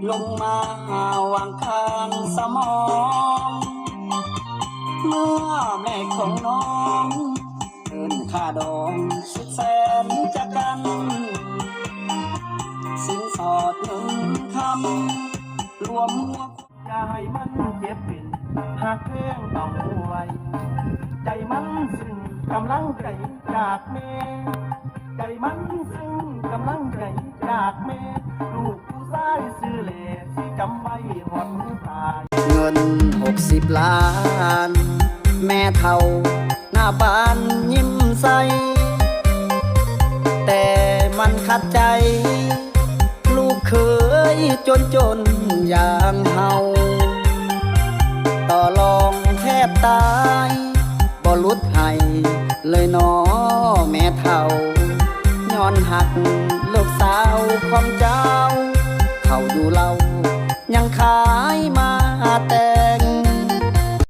ลงมาวางข้างสมองเมื่อแม่ของน้องเดินค่าดองสุดแสนจะกันสินสอดหนึ่งคำรวมหัวอย่าให้มันเจ็บเป็นหากเพลงต้องไว้ใจมันซึ่งกำลังใจจากแม่ใจมันซึ่งกำลังใจจากแม่ลูกผู้ชายซื้อเล่สิจำไว้หอดมือตายเงิน60 ล้านแม่เฒ่าหน้าบ้านยิ้มใสแต่มันขัดใจลูกเคยจนอย่างเฮาต่อรองแทบตายบ่ลุดให้เลยน้อแม่เฒ่าย้อนหักลูกสาวของเจ้าเขาอยู่เล่ายังขายมาแต่